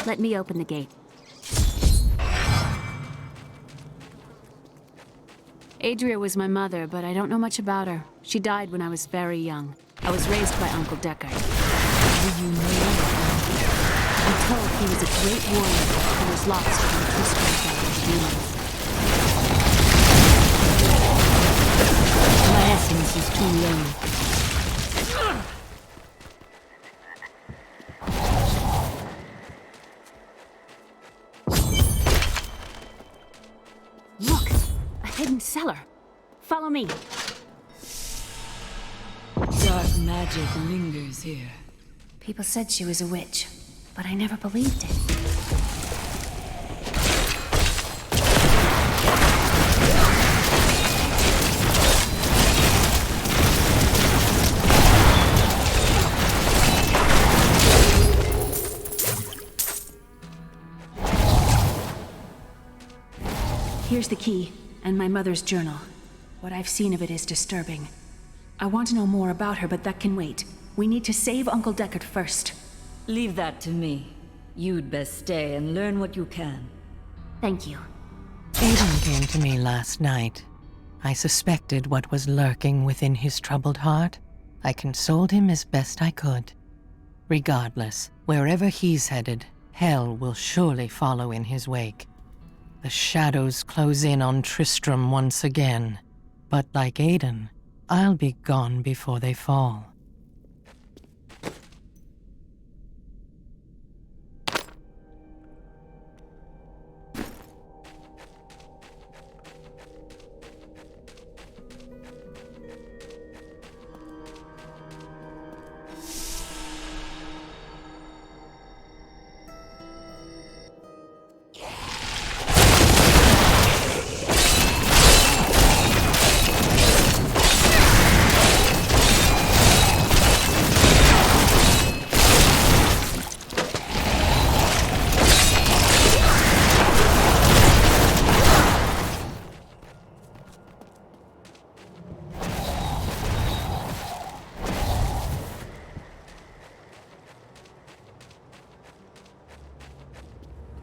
Let me open the gate. Adria was my mother, but I don't know much about her. She died when I was very young. I was raised by Uncle Deckard. Do you know? I'm told he was a great warrior who was lost in the Tristram battle's demons. My essence is too low. Look! A hidden cellar. Follow me. Dark magic lingers here. People said she was a witch, but I never believed it. Here's the key, and my mother's journal. What I've seen of it is disturbing. I want to know more about her, but that can wait. We need to save Uncle Deckard first. Leave that to me. You'd best stay and learn what you can. Thank you. Aiden came to me last night. I suspected what was lurking within his troubled heart. I consoled him as best I could. Regardless, wherever he's headed, hell will surely follow in his wake. The shadows close in on Tristram once again. But like Aiden, I'll be gone before they fall.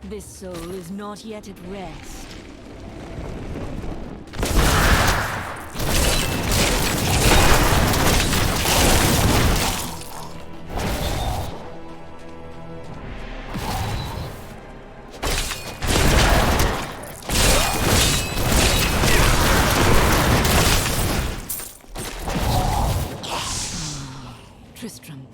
This soul is not yet at rest. Tristram.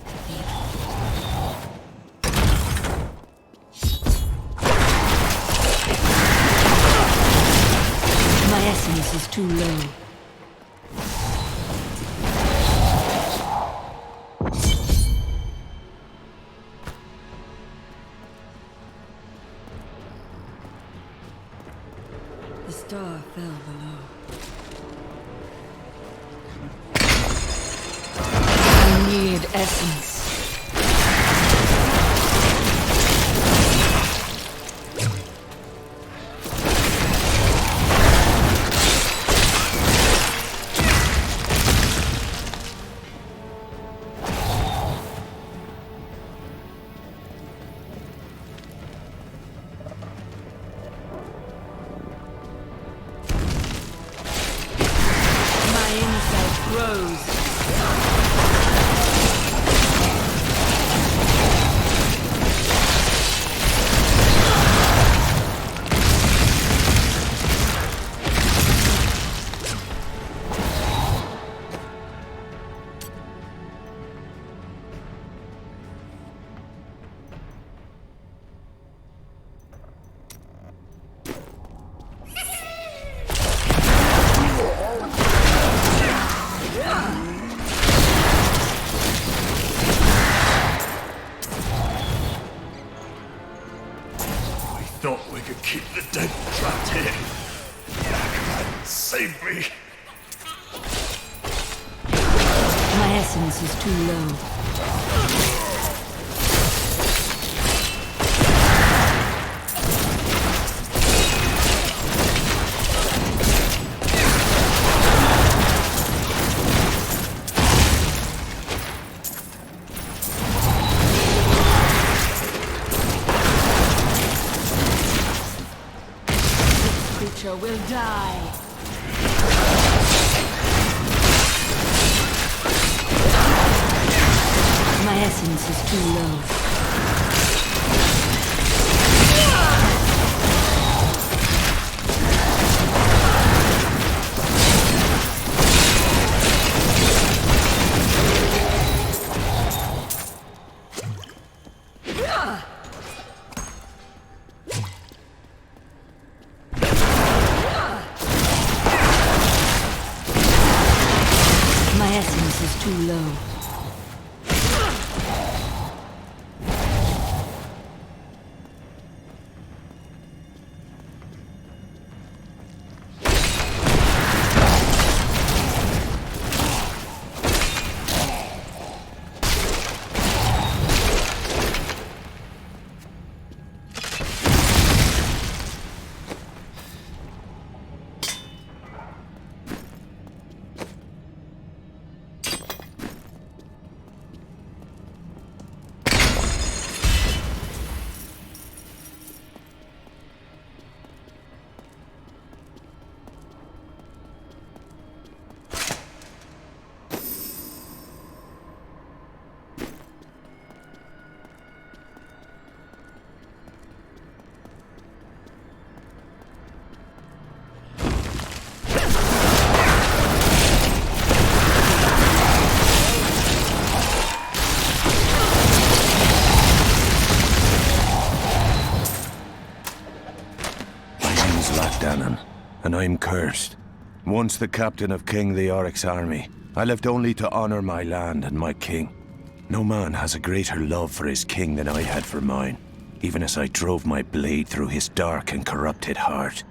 My essence is too low. The star fell below. I need essence. Thought we could keep the dead trapped here. Save me. My essence is too low. creature will die. My essence is too low. My essence is too low. And I'm cursed. Once the captain of King Leoric's army, I lived only to honor my land and my king. No man has a greater love for his king than I had for mine, even as I drove my blade through his dark and corrupted heart.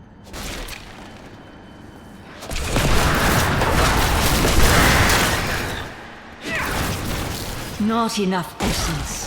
Not enough essence.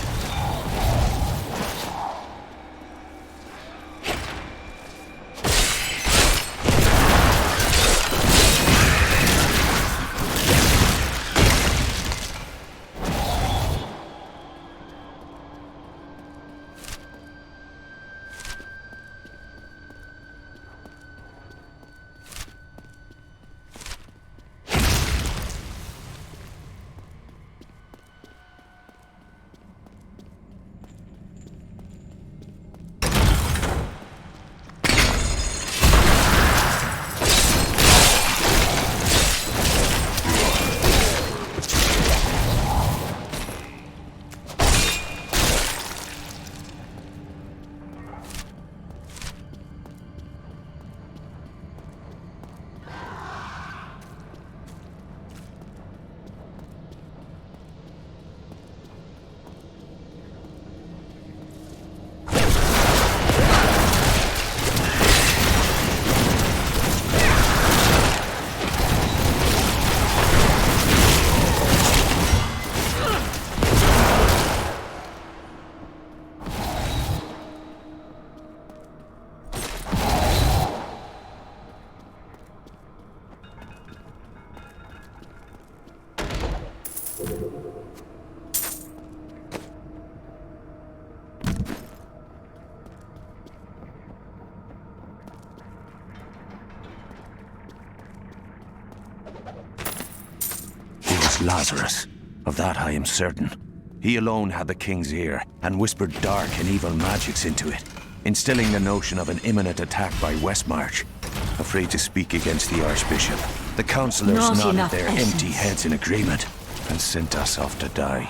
Lazarus. Of that I am certain. He alone had the king's ear, and whispered dark and evil magics into it, instilling the notion of an imminent attack by Westmarch. Afraid to speak against the Archbishop, the councillors Not nodded enough their essence. empty heads in agreement, and sent us off to die.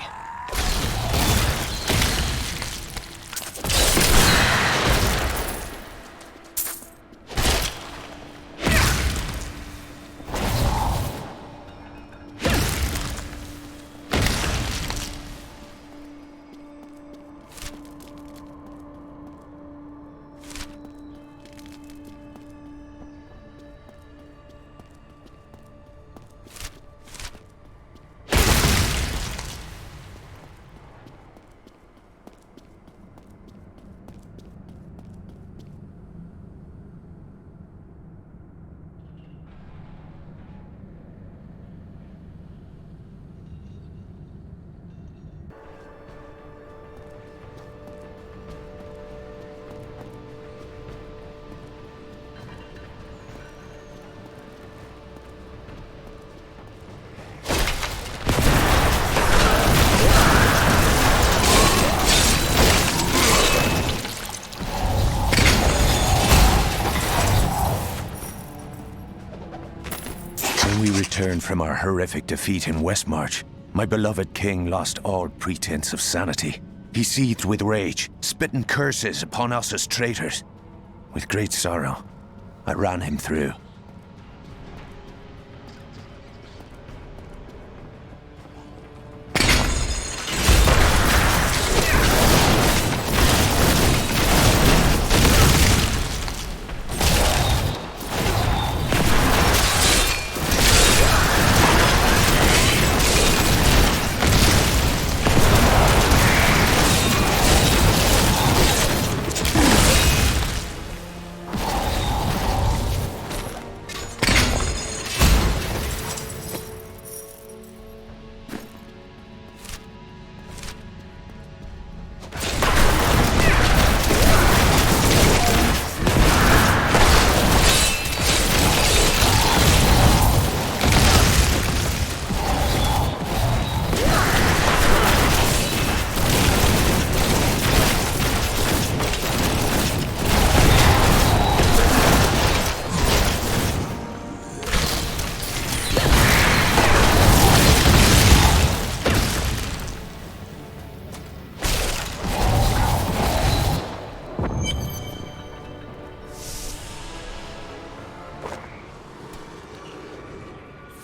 returned from our horrific defeat in Westmarch, my beloved king lost all pretense of sanity. He seethed with rage, spitting curses upon us as traitors. With great sorrow, I ran him through.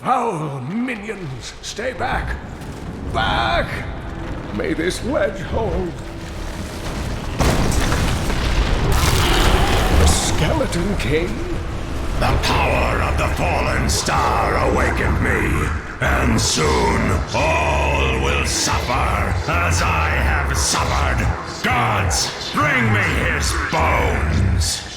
Foul minions, stay back! Back! May this ledge hold. The Skeleton King? The power of the fallen star awakened me, and soon all will suffer as I have suffered. Gods, bring me his bones!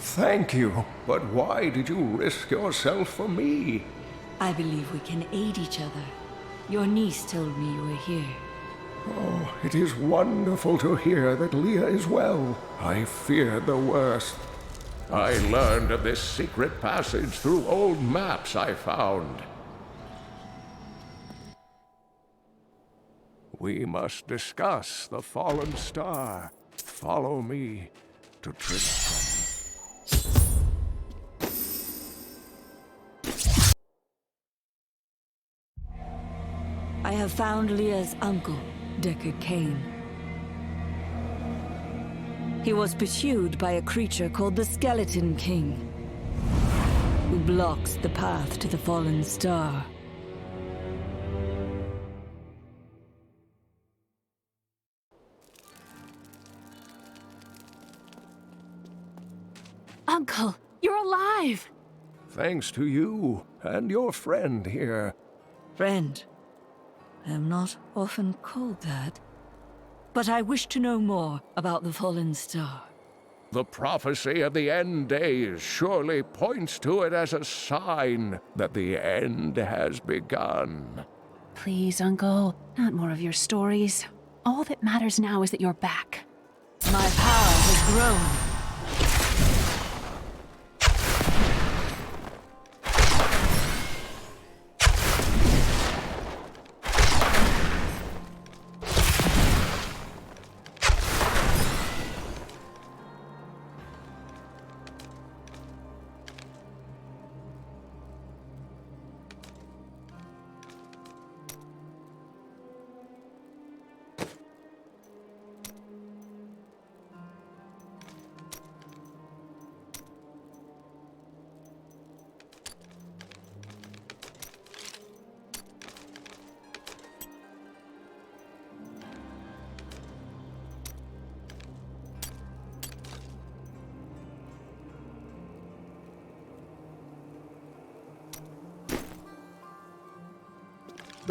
Thank you, but why did you risk yourself for me? I believe we can aid each other. Your niece told me you were here. Oh, it is wonderful to hear that Leah is well. I feared the worst. I learned of this secret passage through old maps I found. We must discuss the fallen star. Follow me to Tristram. I have found Leah's uncle, Deckard Cain. He was pursued by a creature called the Skeleton King, who blocks the path to the fallen star. Uncle, you're alive! Thanks to you and your friend here. Friend, I am not often called that, but I wish to know more about the fallen star. The prophecy of the end days surely points to it as a sign that the end has begun. Please, Uncle, not more of your stories. All that matters now is that you're back. My power has grown.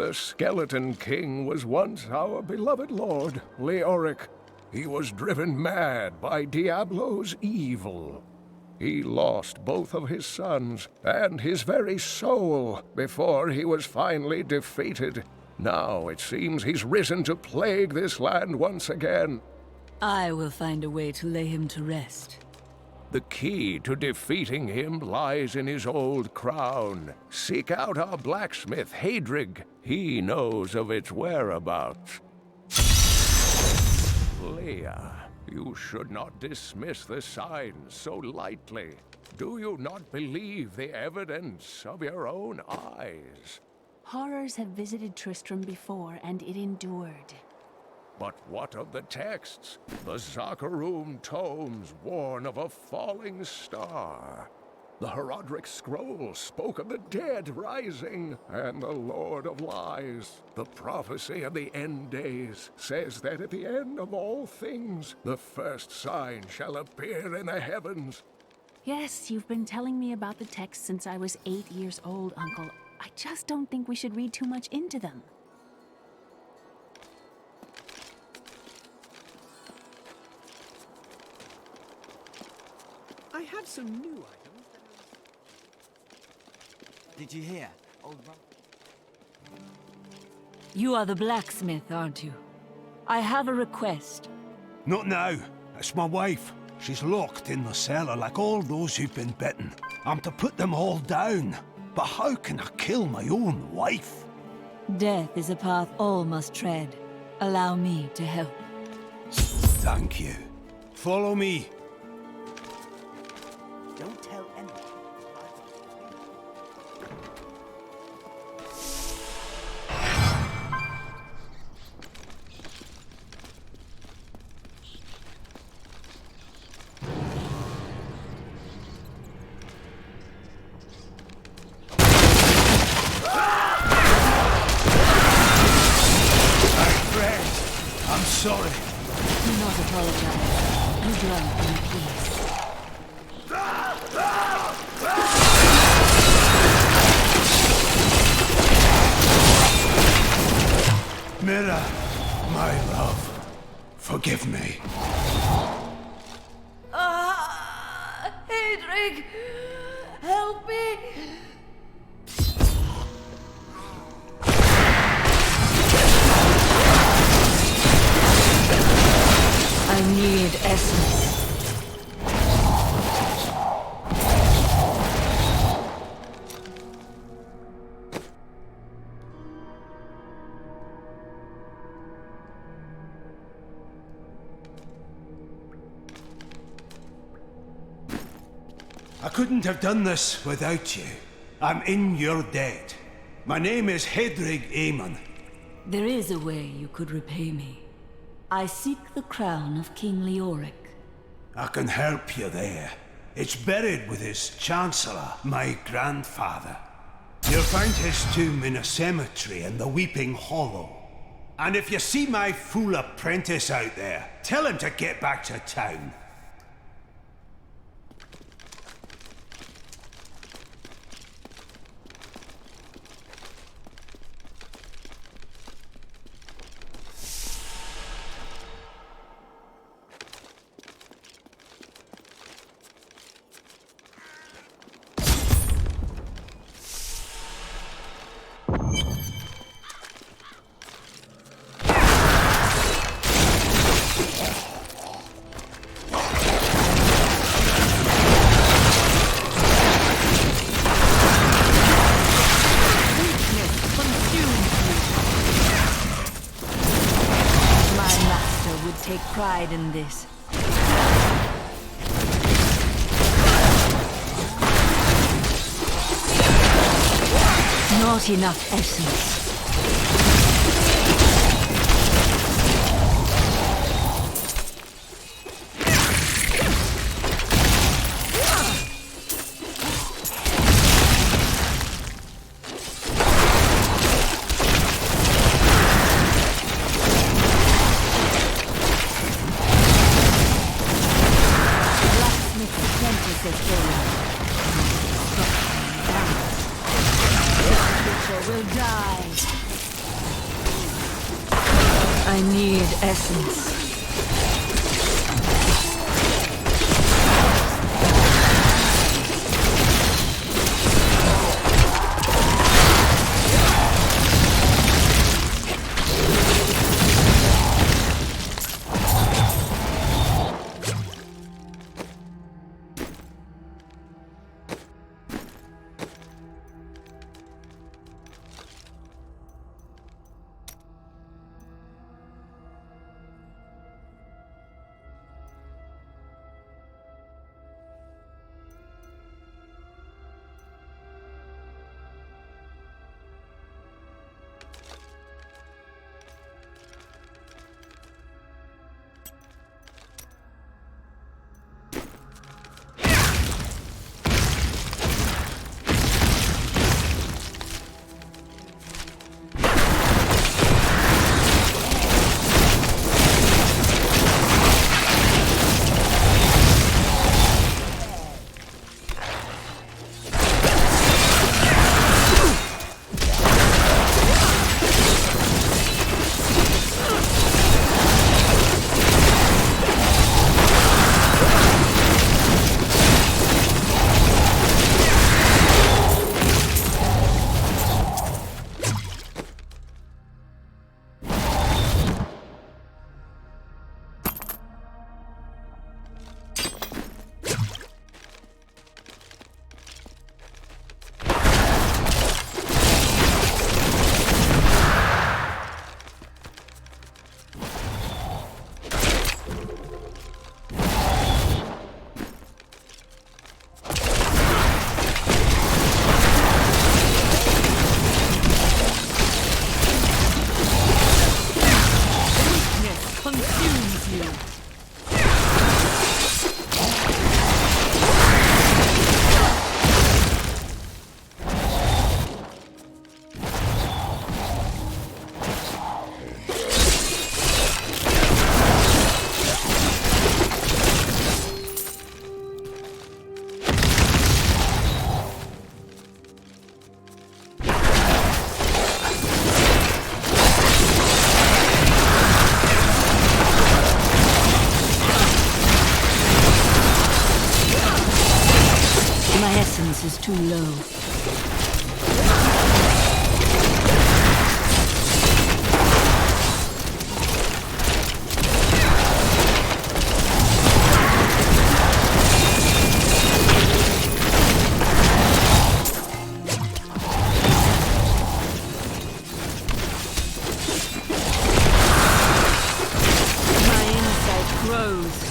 The Skeleton King was once our beloved lord, Leoric. He was driven mad by Diablo's evil. He lost both of his sons and his very soul before he was finally defeated. Now it seems he's risen to plague this land once again. I will find a way to lay him to rest. The key to defeating him lies in his old crown. Seek out our blacksmith, Hadrig. He knows of its whereabouts. Leah, you should not dismiss the signs so lightly. Do you not believe the evidence of your own eyes? Horrors have visited Tristram before, and it endured. But what of the texts? The Zakarum tomes warn of a falling star. The Herodric scroll spoke of the dead rising, and the Lord of Lies. The prophecy of the end days says that at the end of all things, the first sign shall appear in the heavens. Yes, you've been telling me about the texts since I was 8 years old, Uncle. I just don't think we should read too much into them. I have some new items. Did you hear? Old You are the blacksmith, aren't you? I have a request. Not now. It's my wife. She's locked in the cellar like all those who've been bitten. I'm to put them all down. But how can I kill my own wife? Death is a path all must tread. Allow me to help. Thank you. Follow me. Don't tell anyone. I'm sorry. Do not apologize. You dwell in peace. Mira, my love, forgive me. Hadrig! Help me! I need essence. I couldn't have done this without you. I'm in your debt. My name is Hadrig Aemon. There is a way you could repay me. I seek the crown of King Leoric. I can help you there. It's buried with his chancellor, my grandfather. You'll find his tomb in a cemetery in the Weeping Hollow. And if you see my fool apprentice out there, tell him to get back to town. Take pride in this. Not enough essence. Will die. I need essence. Is too low. My insight grows.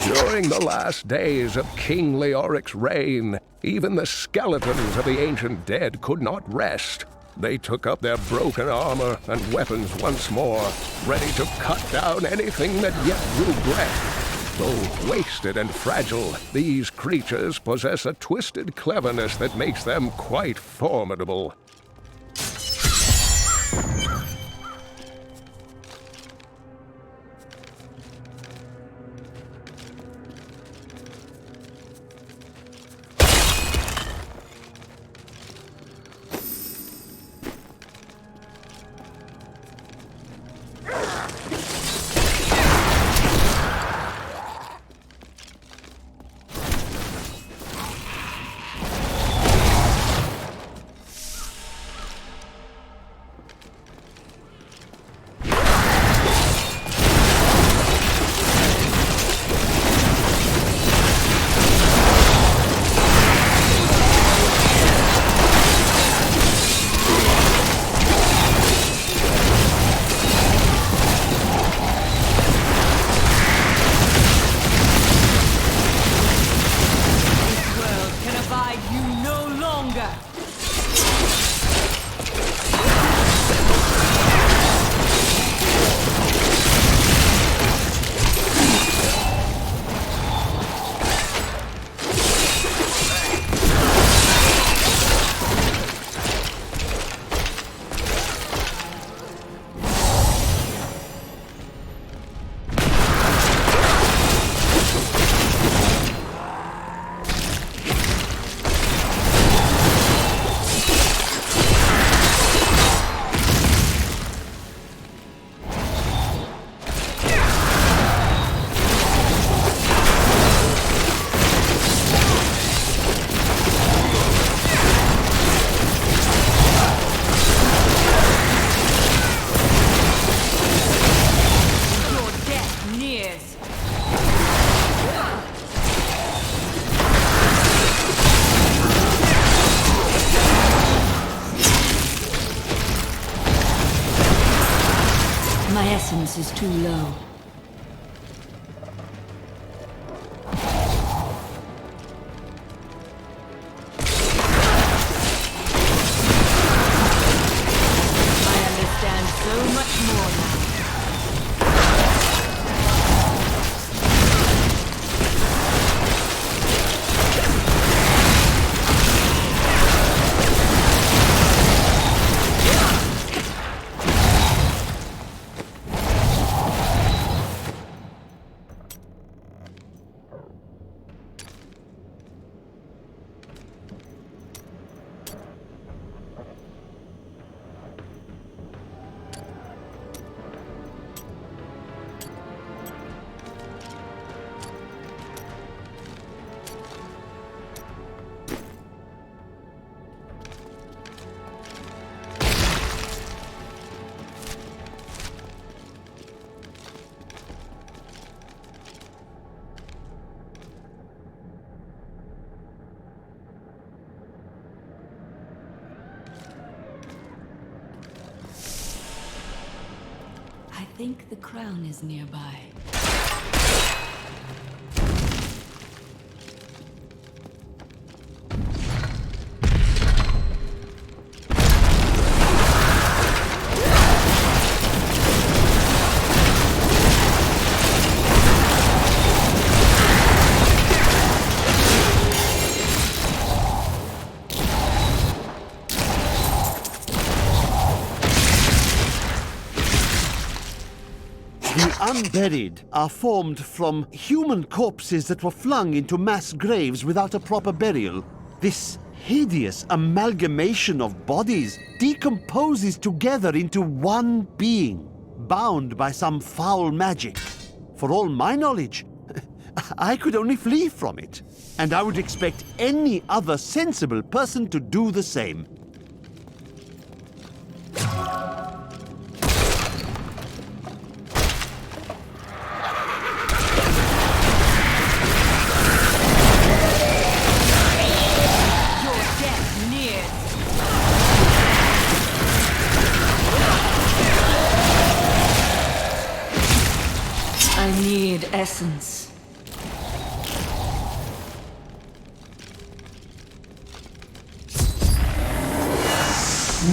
During the last days of King Leoric's reign, even the skeletons of the ancient dead could not rest. They took up their broken armor and weapons once more, ready to cut down anything that yet drew breath. Though wasted and fragile, these creatures possess a twisted cleverness that makes them quite formidable. essence is too low. I understand so much more now. I think the crown is nearby. The unburied are formed from human corpses that were flung into mass graves without a proper burial. This hideous amalgamation of bodies decomposes together into one being, bound by some foul magic. For all my knowledge, I could only flee from it, and I would expect any other sensible person to do the same. I need essence.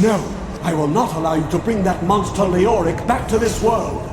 No! I will not allow you to bring that monster Leoric back to this world!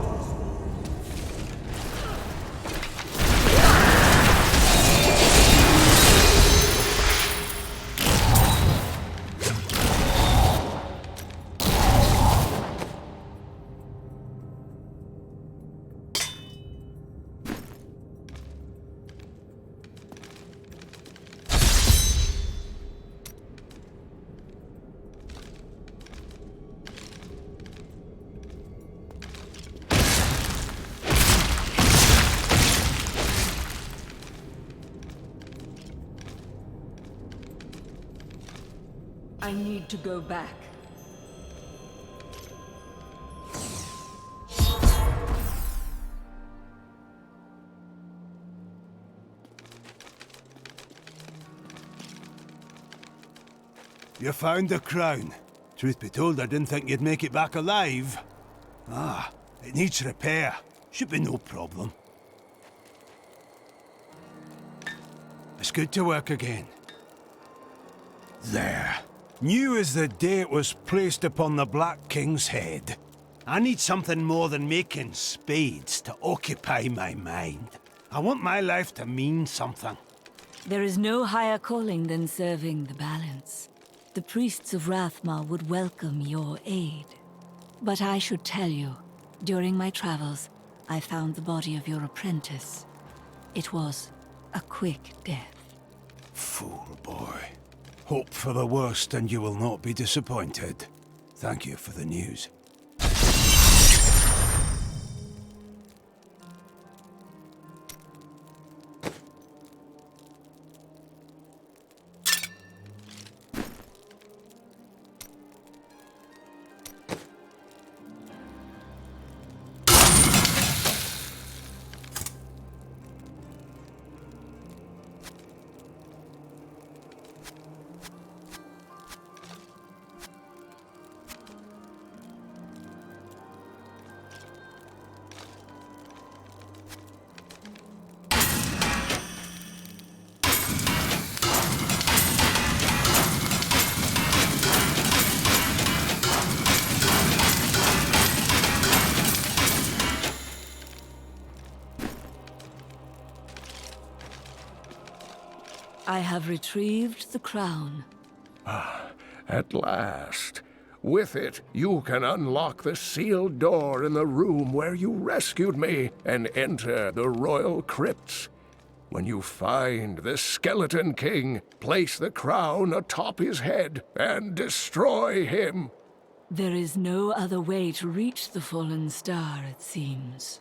I need to go back. You found the crown. Truth be told, I didn't think you'd make it back alive. Ah, it needs repair. Should be no problem. It's good to work again. There. New as the day it was placed upon the Black King's head. I need something more than making spades to occupy my mind. I want my life to mean something. There is no higher calling than serving the balance. The priests of Rathmar would welcome your aid. But I should tell you, during my travels, I found the body of your apprentice. It was a quick death. Fool boy. Hope for the worst and you will not be disappointed. Thank you for the news. I have retrieved the crown. At last. With it, you can unlock the sealed door in the room where you rescued me and enter the royal crypts. When you find the Skeleton King, place the crown atop his head and destroy him. There is no other way to reach the fallen star, it seems.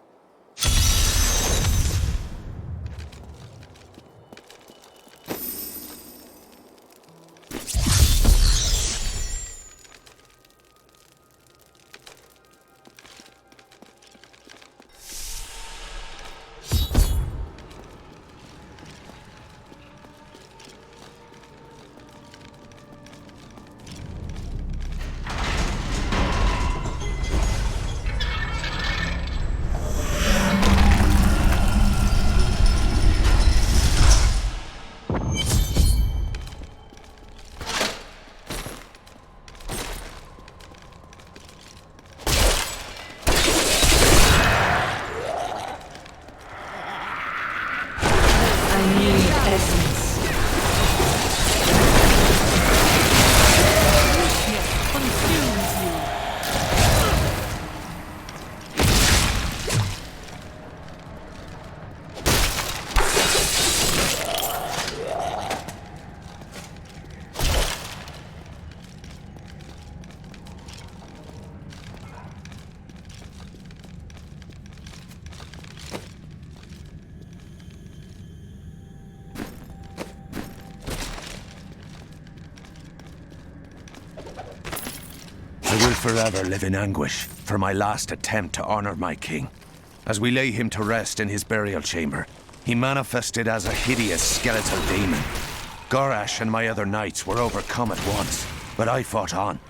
I will forever live in anguish for my last attempt to honor my king. As we lay him to rest in his burial chamber, he manifested as a hideous skeletal demon. Gorash and my other knights were overcome at once, but I fought on.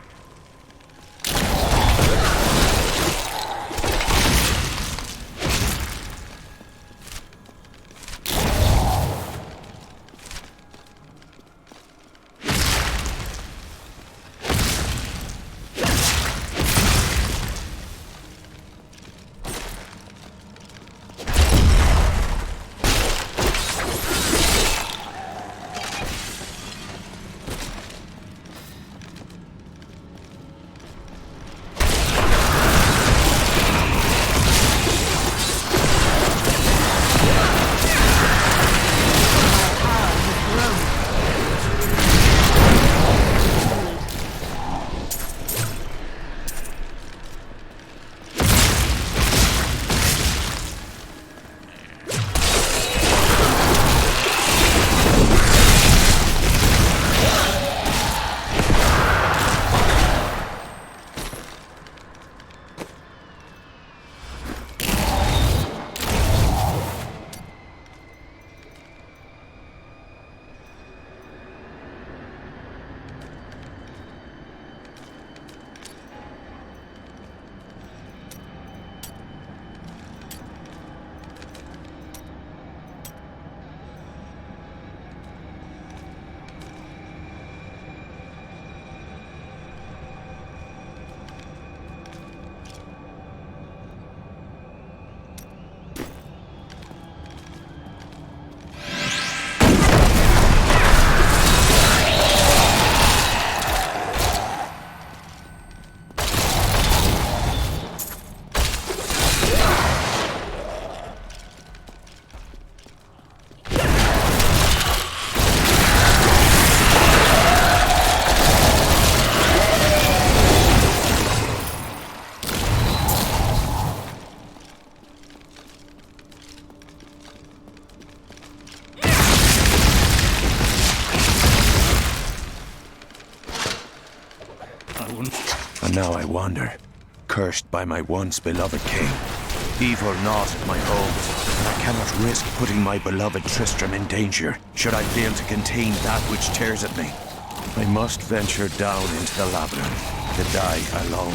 And now I wander, cursed by my once beloved king. Evil gnawed at my bones, and I cannot risk putting my beloved Tristram in danger, should I fail to contain that which tears at me. I must venture down into the labyrinth, to die alone.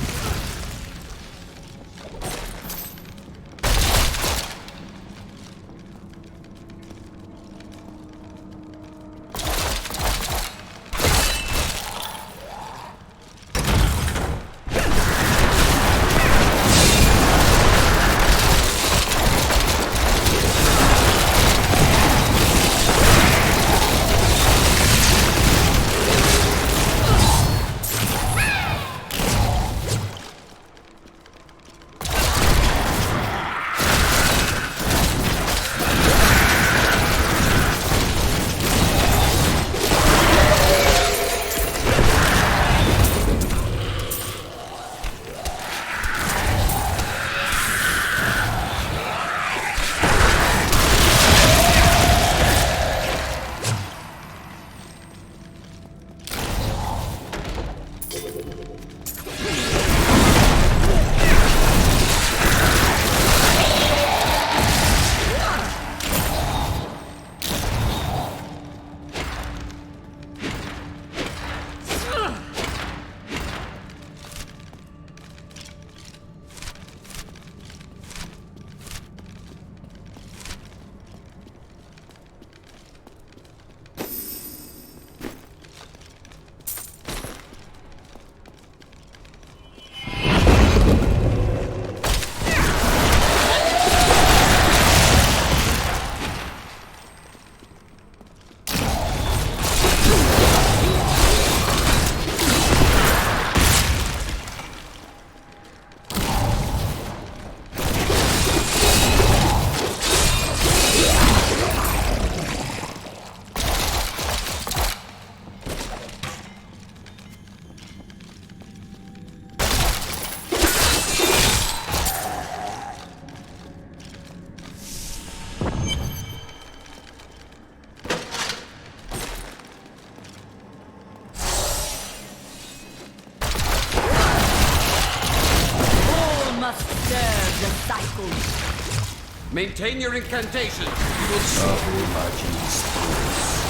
Maintain your incantations. You will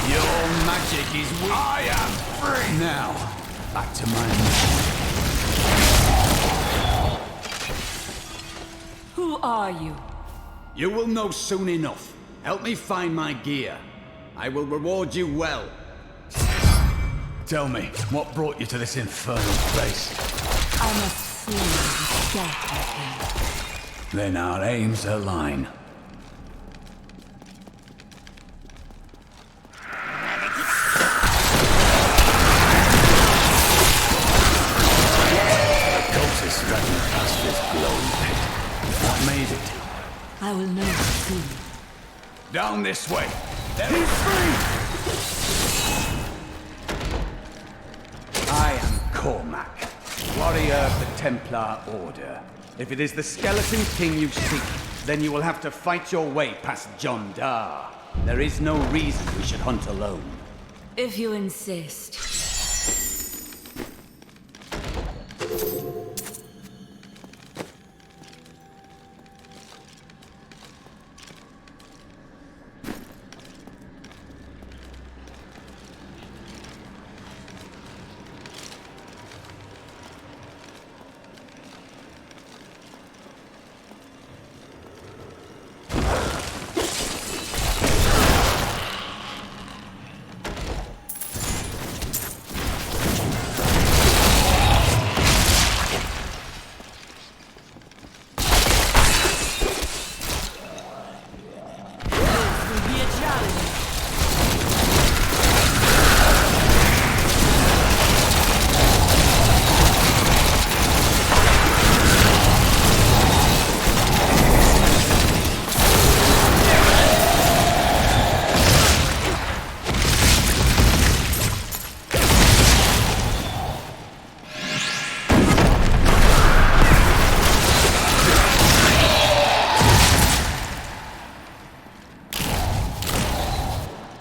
Your magic is weak. I am free! Now, back to my Who are you? You will know soon enough. Help me find my gear. I will reward you well. Tell me, what brought you to this infernal place? I must see the skeleton king. Then our aims align. The ghost is dragging past this glowing pit. What made it? I will know soon. Down this way. He's free! I am Cormac, warrior of the Templar Order. If it is the Skeleton King you seek, then you will have to fight your way past John Dar. There is no reason we should hunt alone. If you insist.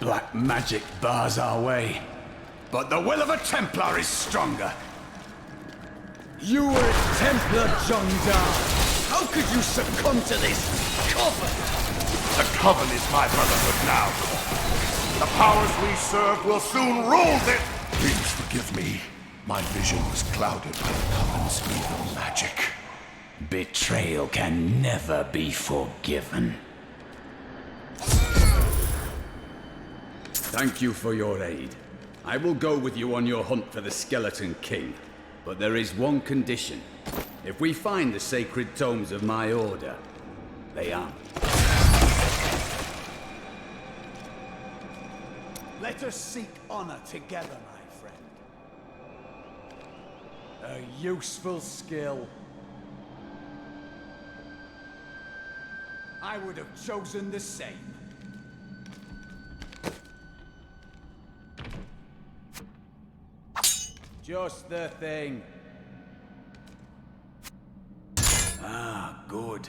Black magic bars our way, but the will of a Templar is stronger. You were a Templar, John Dar. How could you succumb to this coven? The Coven is my brotherhood now. The powers we serve will soon rule this. Please forgive me. My vision was clouded by the Coven's evil magic. Betrayal can never be forgiven. Thank you for your aid. I will go with you on your hunt for the Skeleton King. But there is one condition. If we find the sacred tomes of my order, they aren't. Let us seek honor together, my friend. A useful skill. I would have chosen the same. Just the thing. Ah, good.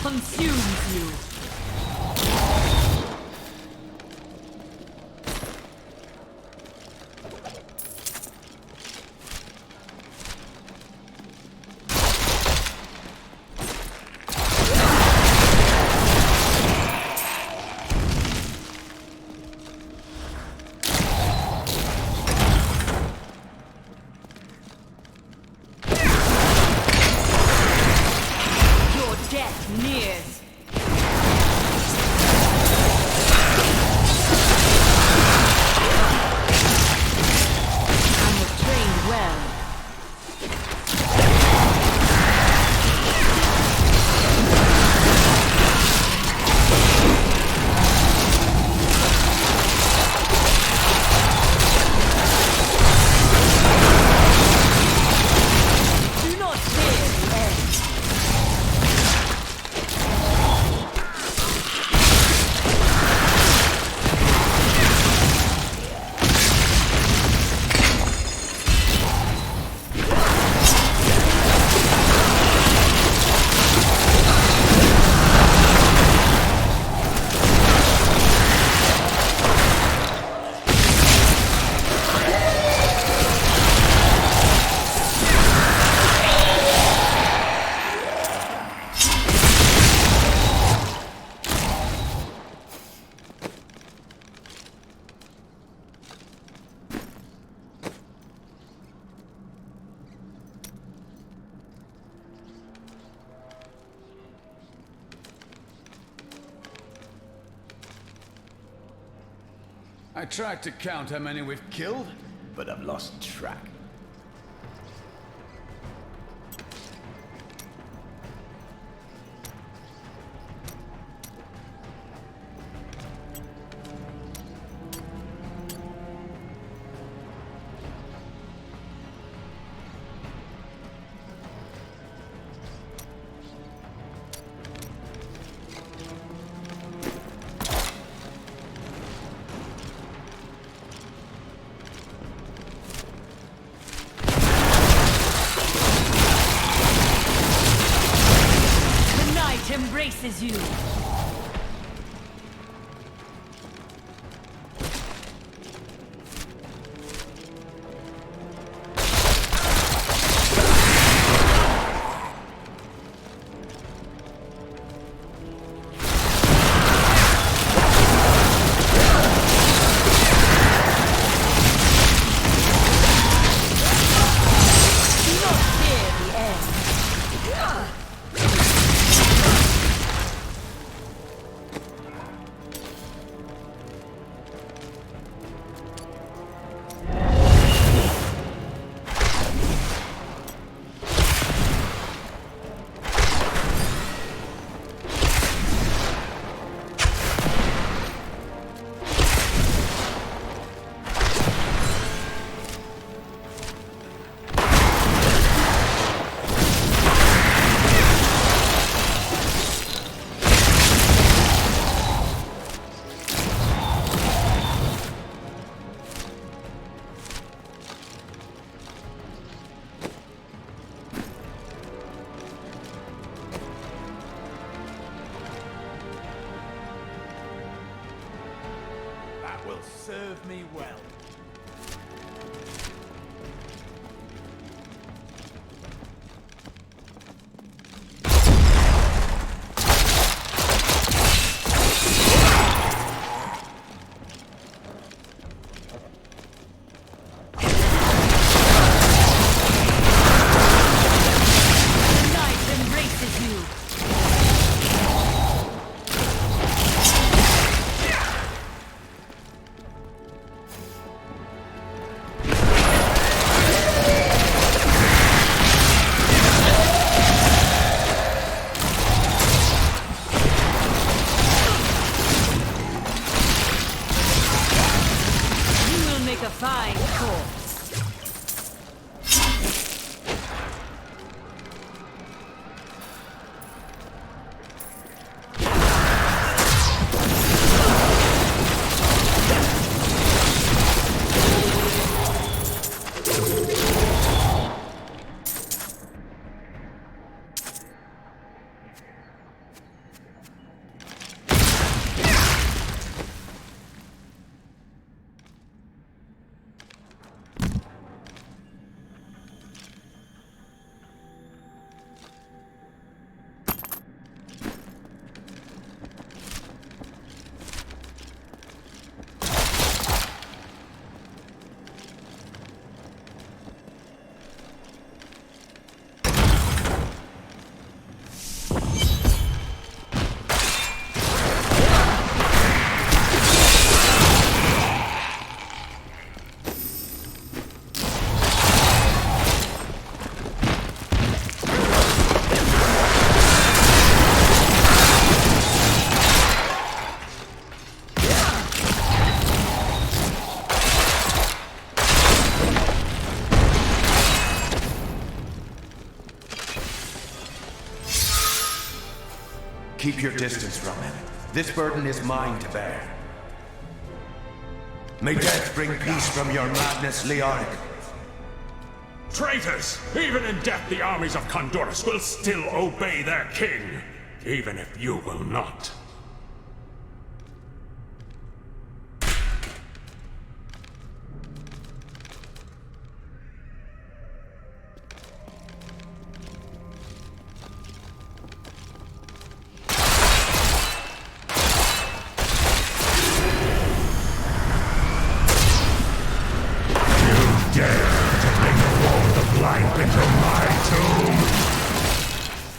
Consume I tried to count how many we've killed, but I've lost track. Embraces you. Serve me well. A fine corpse. Keep your distance from him. This burden is mine to bear. May death bring peace from your madness, Leoric. Traitors! Even in death, the armies of Condorus will still obey their king, even if you will not.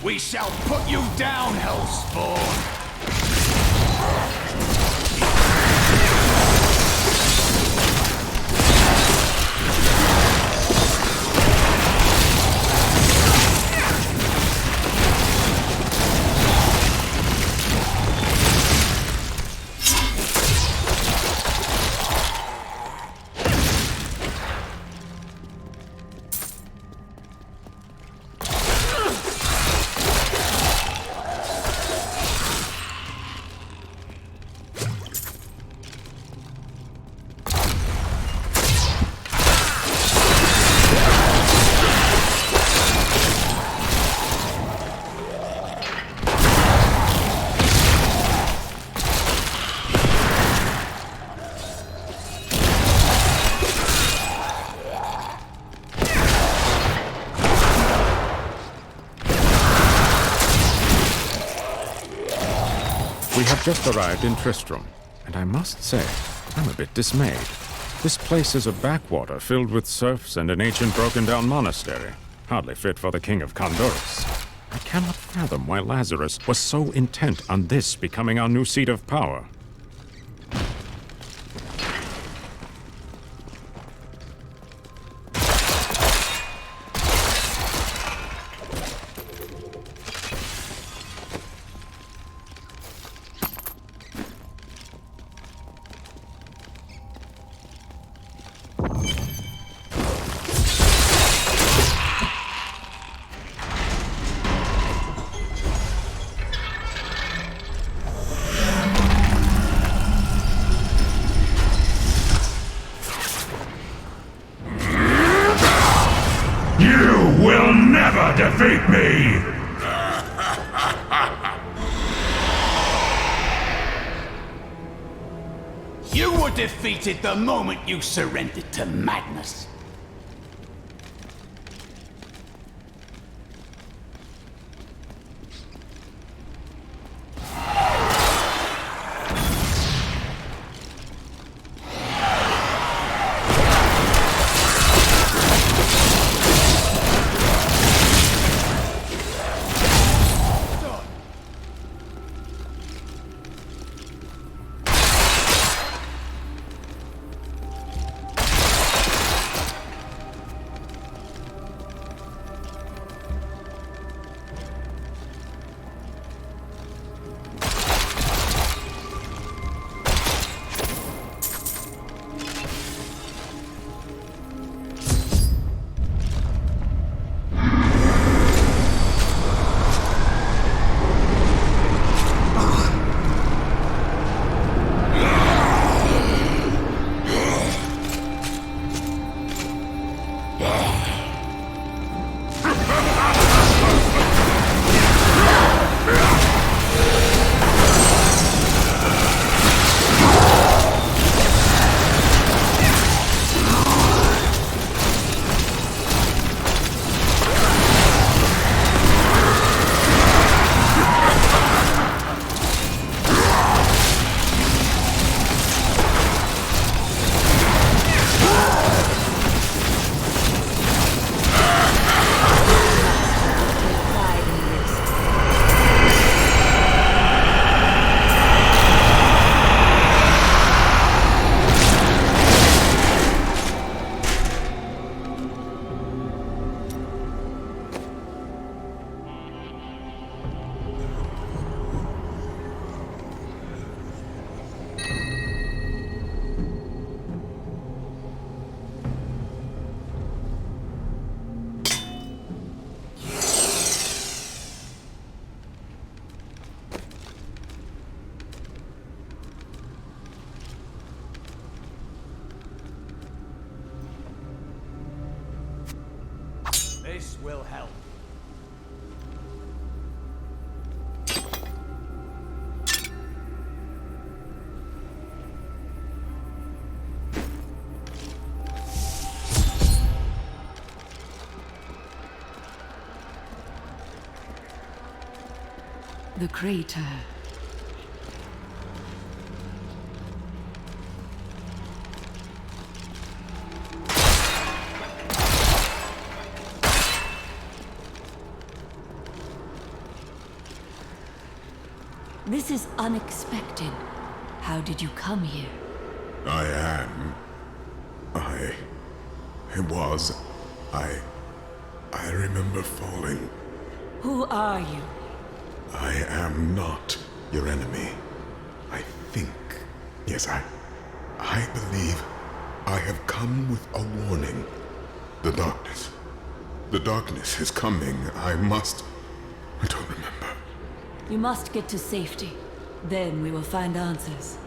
We shall put you down, Hellspawn! We have just arrived in Tristram, and I must say, I'm a bit dismayed. This place is a backwater filled with serfs and an ancient broken-down monastery, hardly fit for the King of Condorus. I cannot fathom why Lazarus was so intent on this becoming our new seat of power. Defeat me! You were defeated the moment you surrendered to madness. This will help. The crater. This is unexpected. How did you come here? I remember falling. Who are you? I am not your enemy. I think. Yes, I believe I have come with a warning. The darkness. The darkness is coming. I don't remember. You must get to safety. Then we will find answers.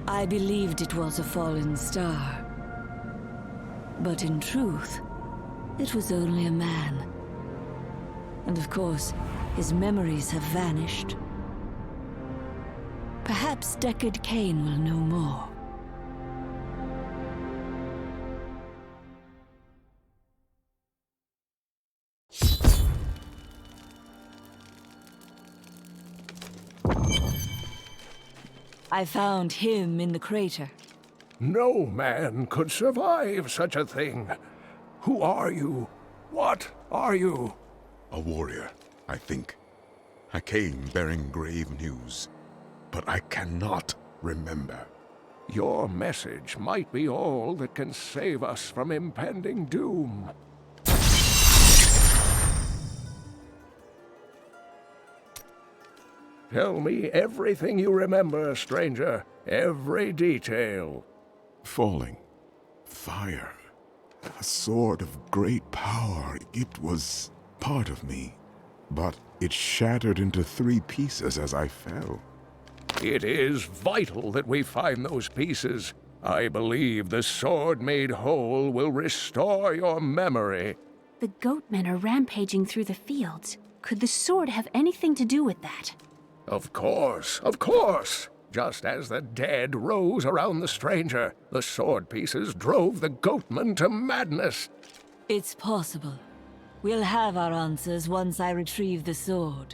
I believed it was a fallen star. But in truth, it was only a man. And of course, his memories have vanished. Perhaps Deckard Cain will know more. I found him in the crater. No man could survive such a thing. Who are you? What are you? A warrior, I think. I came bearing grave news, but I cannot remember. Your message might be all that can save us from impending doom. Tell me everything you remember, stranger. Every detail. Falling. Fire. A sword of great power. It was part of me, but it shattered into 3 pieces as I fell. It is vital that we find those pieces. I believe the sword made whole will restore your memory. The goatmen are rampaging through the fields. Could the sword have anything to do with that? Of course, of course. Just as the dead rose around the stranger, the sword pieces drove the goatmen to madness. It's possible. We'll have our answers once I retrieve the sword.